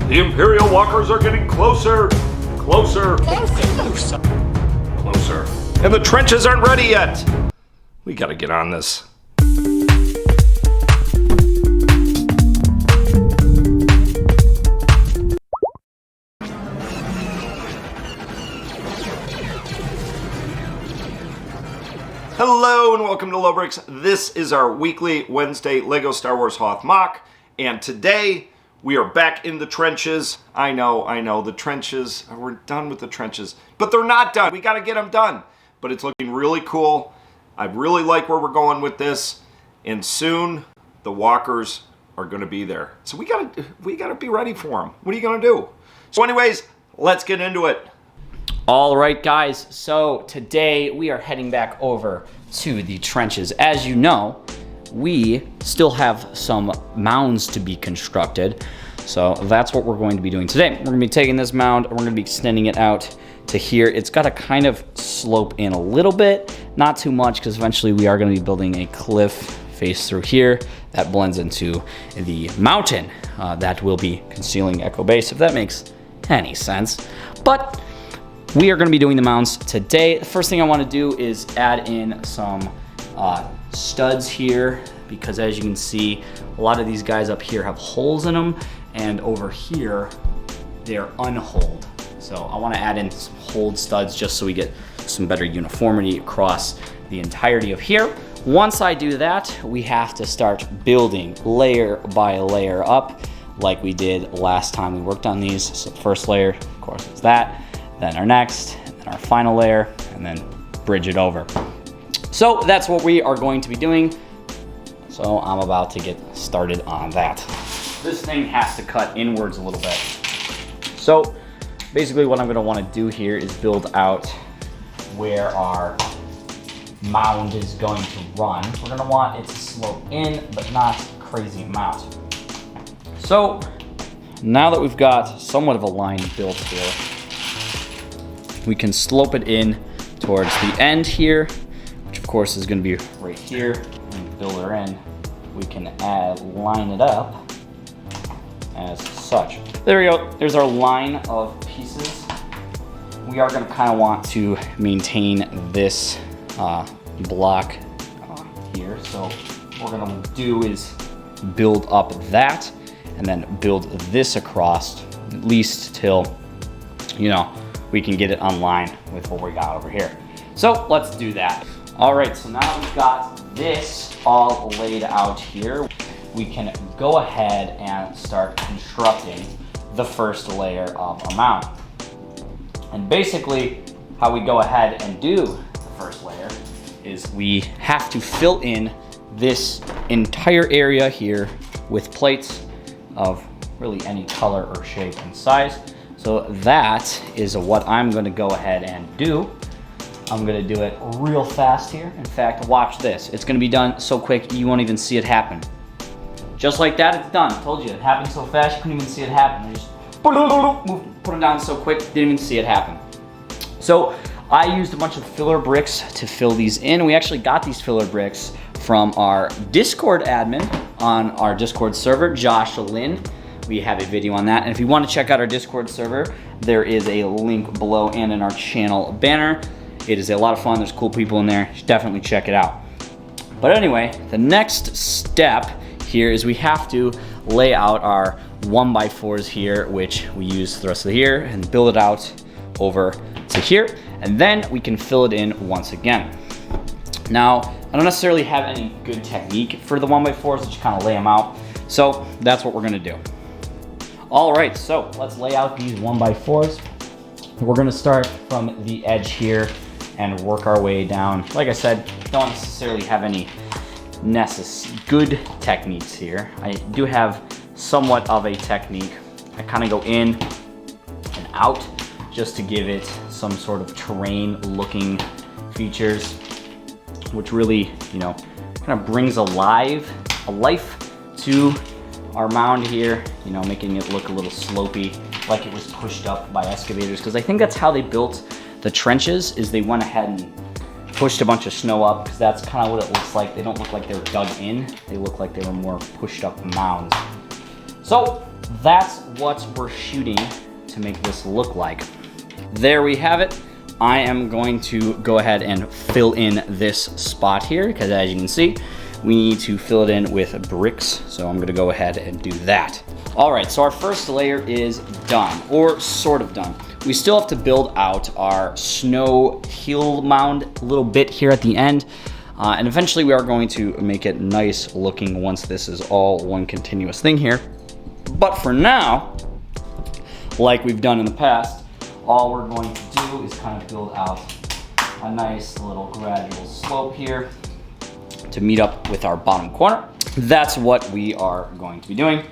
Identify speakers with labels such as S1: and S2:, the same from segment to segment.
S1: The Imperial walkers are getting closer. Closer.
S2: Closer.
S1: Closer. And the trenches aren't ready yet. We gotta get on this. Hello and welcome to Lobricks. This is our weekly Wednesday LEGO Star Wars Hoth MOC, and today we are back in the trenches. I know, the trenches, we're done with the trenches, but they're not done. We gotta get them done, but it's looking really cool. I really like where we're going with this, and soon the walkers are gonna be there. So we gotta be ready for them. What are you gonna do? So anyways, let's get into it.
S2: All right, guys, so today we are heading back over to the trenches. As you know, we still have some mounds to be constructed, so that's what we're going to be doing today. We're going to be taking this mound, we're going to be extending it out to here. It's got to kind of slope in a little bit, not too much, because eventually we are going to be building a cliff face through here that blends into the mountain that will be concealing Echo Base, if that makes any sense. But we are going to be doing the mounts today. The first thing I want to do is add in some studs here, because as you can see, a lot of these guys up here have holes in them, and over here they're unholed. So I want to add in some hold studs just so we get some better uniformity across the entirety of here. Once I do that, we have to start building layer by layer up like we did last time we worked on these. So the first layer, of course, is that. Then our next, and then our final layer, and then bridge it over. So that's what we are going to be doing. So I'm about to get started on that. This thing has to cut inwards a little bit. So basically what I'm gonna wanna do here is build out where our mound is going to run. We're gonna want it to slope in, but not crazy amount. So now that we've got somewhat of a line built here, we can slope it in towards the end here, which of course is going to be right here. And build her in. We can line it up as such. There we go. There's our line of pieces. We are going to kind of want to maintain this block here. So what we're going to do is build up that and then build this across, at least till, you know, we can get it online with what we got over here. So let's do that. All right, so now we've got this all laid out here. We can go ahead and start constructing the first layer of a mound. And basically how we go ahead and do the first layer is we have to fill in this entire area here with plates of really any color or shape and size. So that is what I'm gonna go ahead and do. I'm gonna do it real fast here. In fact, watch this. It's gonna be done so quick you won't even see it happen. Just like that, it's done. Told you, it happened so fast you couldn't even see it happen. I just put them down so quick, didn't even see it happen. So I used a bunch of filler bricks to fill these in. We actually got these filler bricks from our Discord admin on our Discord server, Josh Lynn. We have a video on that, and if you want to check out our Discord server, there is a link below and in our channel banner. It is a lot of fun. There's cool people in there. You should definitely check it out. But anyway, the next step here is we have to lay out our 1x4s here, which we use the rest of the year, and build it out over to here, and then we can fill it in once again. Now, I don't necessarily have any good technique for the 1x4s, just kind of lay them out. So that's what we're gonna do. All right, so let's lay out these 1x4s. We're gonna start from the edge here and work our way down. Like I said, don't necessarily have any good techniques here. I do have somewhat of a technique. I kind of go in and out just to give it some sort of terrain looking features, which really, you know, kind of brings a life to our mound here, you know, making it look a little slopey, like it was pushed up by excavators, because I think that's how they built the trenches, is they went ahead and pushed a bunch of snow up, because that's kind of what it looks like. They don't look like they were dug in. They look like they were more pushed up mounds. So that's what we're shooting to make this look like. There we have it. I am going to go ahead and fill in this spot here because as you can see, we need to fill it in with bricks. So I'm gonna go ahead and do that. All right, so our first layer is done, or sort of done. We still have to build out our snow hill mound a little bit here at the end. And eventually we are going to make it nice looking once this is all one continuous thing here. But for now, like we've done in the past, all we're going to do is kind of build out a nice little gradual slope here to meet up with our bottom corner. That's what we are going to be doing.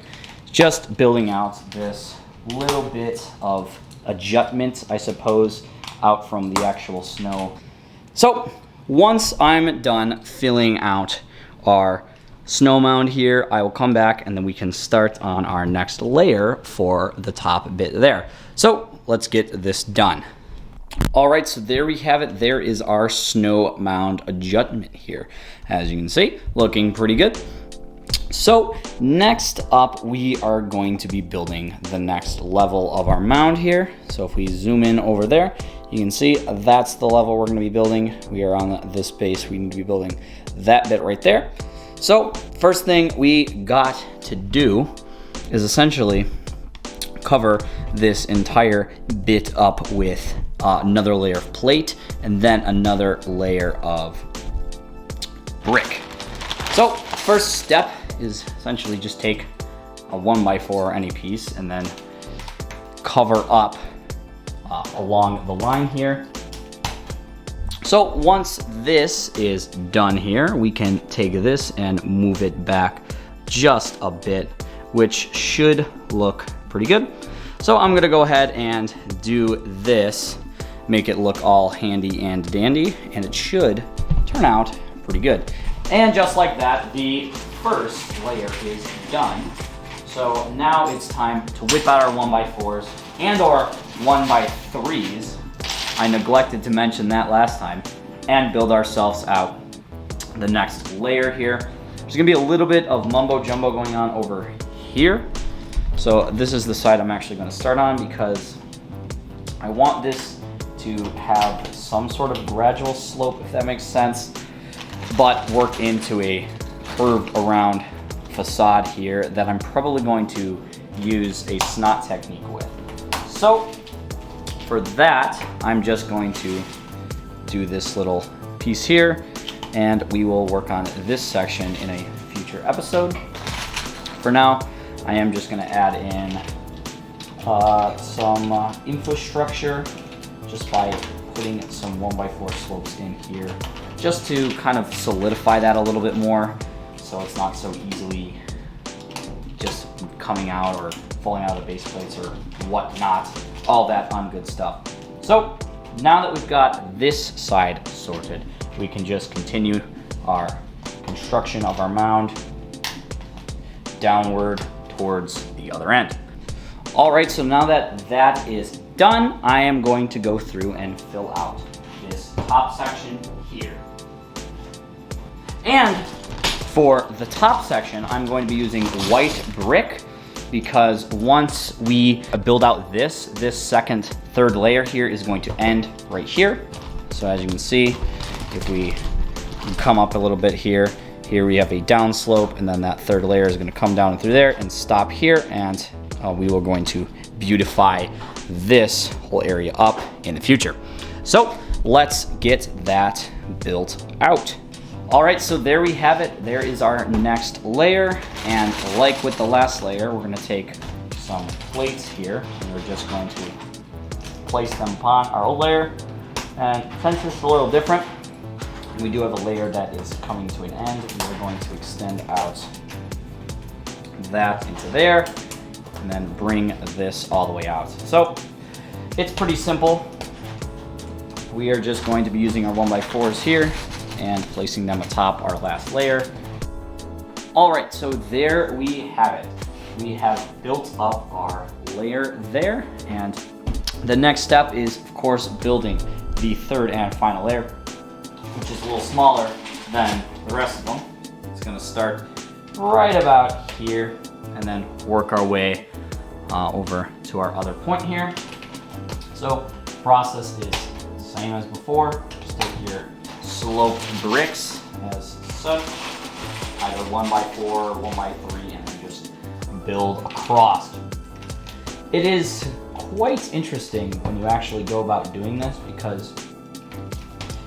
S2: Just building out this little bit of adjustment, I suppose, out from the actual snow. So once I'm done filling out our snow mound here, I will come back and then we can start on our next layer for the top bit there. So let's get this done. All right, so there we have it. There is our snow mound adjustment here. As you can see, looking pretty good. So next up, we are going to be building the next level of our mound here. So if we zoom in over there, you can see that's the level we're gonna be building. We are on this base, we need to be building that bit right there. So first thing we got to do is essentially cover this entire bit up with another layer of plate and then another layer of brick. So first step is essentially just take a 1x4 or any piece and then cover up along the line here. So once this is done here, we can take this and move it back just a bit, which should look pretty good. So I'm gonna go ahead and do this, make it look all handy and dandy, and it should turn out pretty good. And just like that, the first layer is done. So now it's time to whip out our 1x4s and or 1x3s. I neglected to mention that last time, and build ourselves out the next layer here. There's gonna be a little bit of mumbo jumbo going on over here. So this is the side I'm actually gonna start on because I want this to have some sort of gradual slope, if that makes sense, but work into a curved around facade here that I'm probably going to use a snot technique with. So for that, I'm just going to do this little piece here, and we will work on this section in a future episode. For now, I am just gonna add in some infrastructure just by putting some 1x4 slopes in here, just to kind of solidify that a little bit more so it's not so easily just coming out or falling out of the base plates or whatnot, all that good stuff. So now that we've got this side sorted, we can just continue our construction of our mound downward towards the other end. All right, so now that that is done, I am going to go through and fill out this top section here. And for the top section, I'm going to be using white brick because once we build out this third layer here is going to end right here. So as you can see, if we come up a little bit here we have a down slope, and then that third layer is going to come down through there and stop here, and we are going to beautify this whole area up in the future. So let's get that built out. All right, so there we have it. There is our next layer, and like with the last layer, we're going to take some plates here, and we're just going to place them upon our old layer. And since this is a little different, we do have a layer that is coming to an end, and we're going to extend out that into there, and then bring this all the way out. So it's pretty simple. We are just going to be using our 1x4s here and placing them atop our last layer. All right, so there we have it. We have built up our layer there, and the next step is, of course, building the third and final layer, which is a little smaller than the rest of them. It's gonna start right about here and then work our way over to our other point here. So process is the same as before. Just take your sloped bricks as such, either 1x4 or 1x3, and then just build across. It is quite interesting when you actually go about doing this because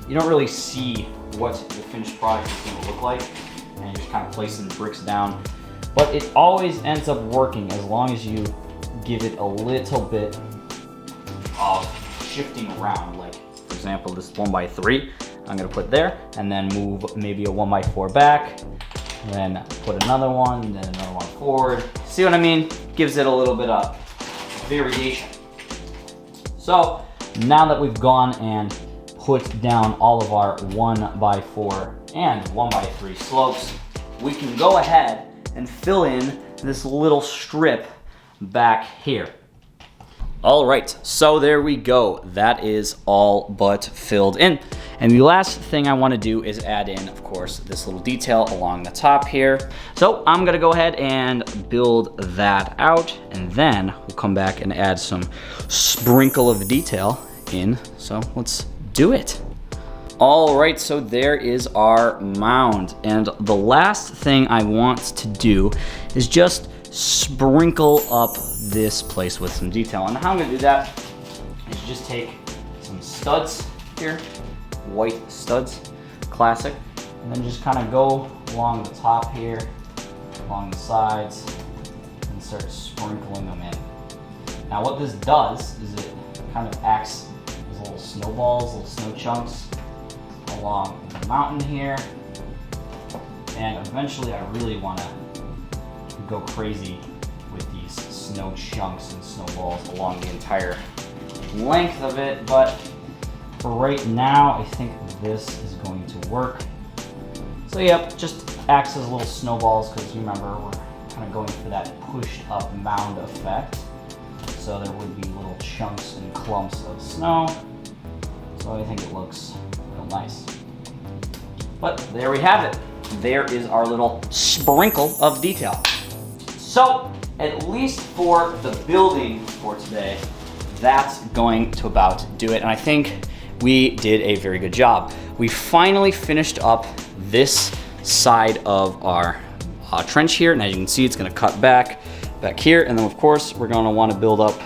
S2: you don't really see what the finished product is going to look like, and you're just kind of placing the bricks down. But it always ends up working as long as you give it a little bit of shifting around. Like, for example, this 1x3, I'm going to put there, and then move maybe a 1x4 back, and then put another one, and then another one forward. See what I mean? Gives it a little bit of variation. So now that we've gone and put down all of our 1x4 and 1x3 slopes, we can go ahead and fill in this little strip back here. All right, so there we go. That is all but filled in. And the last thing I want to do is add in, of course, this little detail along the top here. So I'm gonna go ahead and build that out, and then we'll come back and add some sprinkle of detail in. So let's do it. All right, so there is our mound. And the last thing I want to do is just sprinkle up this place with some detail. And how I'm gonna do that is just take some studs here, white studs, classic, and then just kind of go along the top here, along the sides, and start sprinkling them in. Now what this does is it kind of acts as little snowballs, little snow chunks along the mountain here. And eventually I really want to go crazy with these snow chunks and snowballs along the entire length of it, but for right now I think this is going to work. So yep, just acts as little snowballs, because remember we're kind of going for that pushed up mound effect, so there would be little chunks and clumps of snow. So I think it looks real nice. But there we have it. There is our little sprinkle of detail. So at least for the building for today, that's going to about do it. And I think we did a very good job. We finally finished up this side of our trench here. And as you can see, it's gonna cut back here. And then of course, we're gonna wanna build up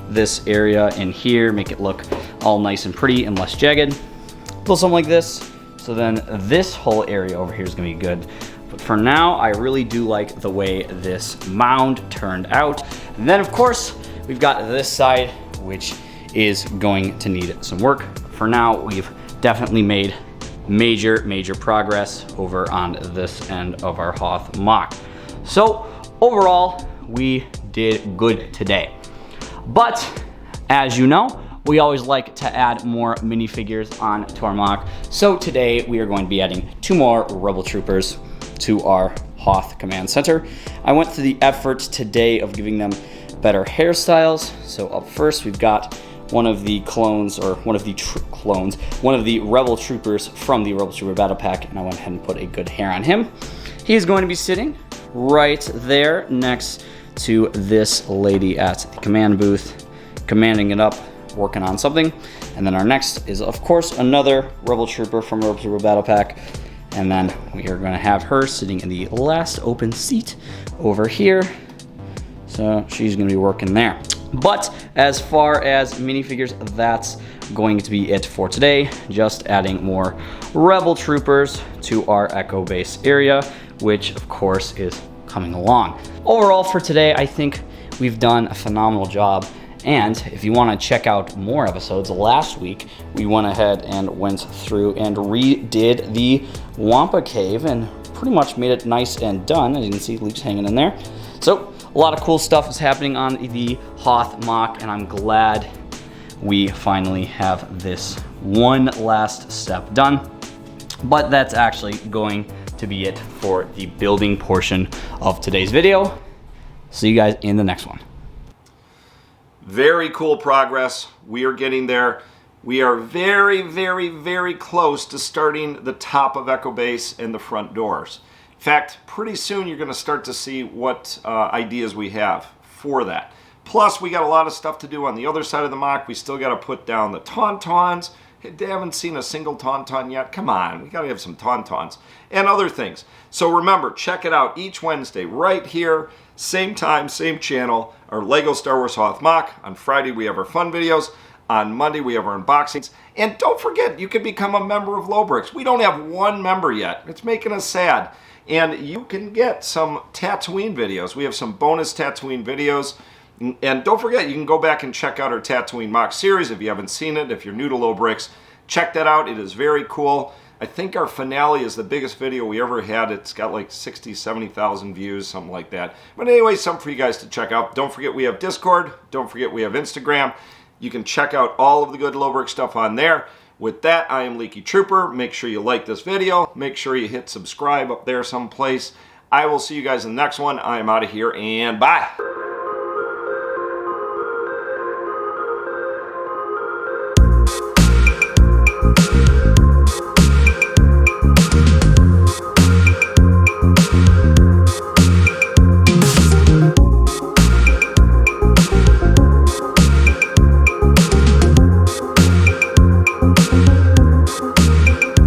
S2: this area in here, make it look all nice and pretty and less jagged. Build something like this. So then this whole area over here is gonna be good. But for now, I really do like the way this mound turned out. And then of course, we've got this side, which is going to need some work. For now, we've definitely made major progress over on this end of our Hoth MOC. So overall, we did good today. But as you know, we always like to add more minifigures onto our MOC. So today we are going to be adding 2 more Rebel Troopers to our Hoth Command Center. I went through the effort today of giving them better hairstyles. So up first, we've got one of the clones, or one of the Rebel Troopers from the Rebel Trooper Battle Pack, and I went ahead and put a good hair on him. He's going to be sitting right there next to this lady at the command booth, commanding it up, working on something. And then our next is, of course, another Rebel Trooper from Rebel Trooper Battle Pack. And then we are going to have her sitting in the last open seat over here. So she's going to be working there. But as far as minifigures, that's going to be it for today. Just adding more Rebel Troopers to our Echo Base area, which of course is coming along. Overall for today, I think we've done a phenomenal job. And if you want to check out more episodes, last week we went ahead and went through and redid the WAMPA cave and pretty much made it nice and done. As you can see, leaves hanging in there. So a lot of cool stuff is happening on the Hoth MOC, and I'm glad we finally have this one last step done. But that's actually going to be it for the building portion of today's video. See you guys in the next one.
S1: Very cool progress. We are getting there. We are very close to starting the top of Echo Base and the front doors. In fact, pretty soon you're going to start to see what ideas we have for that. Plus, we got a lot of stuff to do on the other side of the MOC. We still got to put down the tauntauns. They haven't seen a single tauntaun yet. Come on, we got to have some tauntauns and other things. So remember, check it out each Wednesday right here, same time, same channel, our LEGO Star Wars Hoth MOC. On Friday, we have our fun videos. On Monday, we have our unboxings. And don't forget, you can become a member of Lobricks. We don't have one member yet. It's making us sad. And you can get some Tatooine videos. We have some bonus Tatooine videos. And don't forget, you can go back and check out our Tatooine MOC series if you haven't seen it. If you're new to Lobricks, check that out. It is very cool. I think our finale is the biggest video we ever had. It's got like 60, 70,000 views, something like that. But anyway, something for you guys to check out. Don't forget we have Discord. Don't forget we have Instagram. You can check out all of the good Lobricks stuff on there. With that, I am Leaky Trooper. Make sure you like this video. Make sure you hit subscribe up there someplace. I will see you guys in the next one. I am out of here, and bye.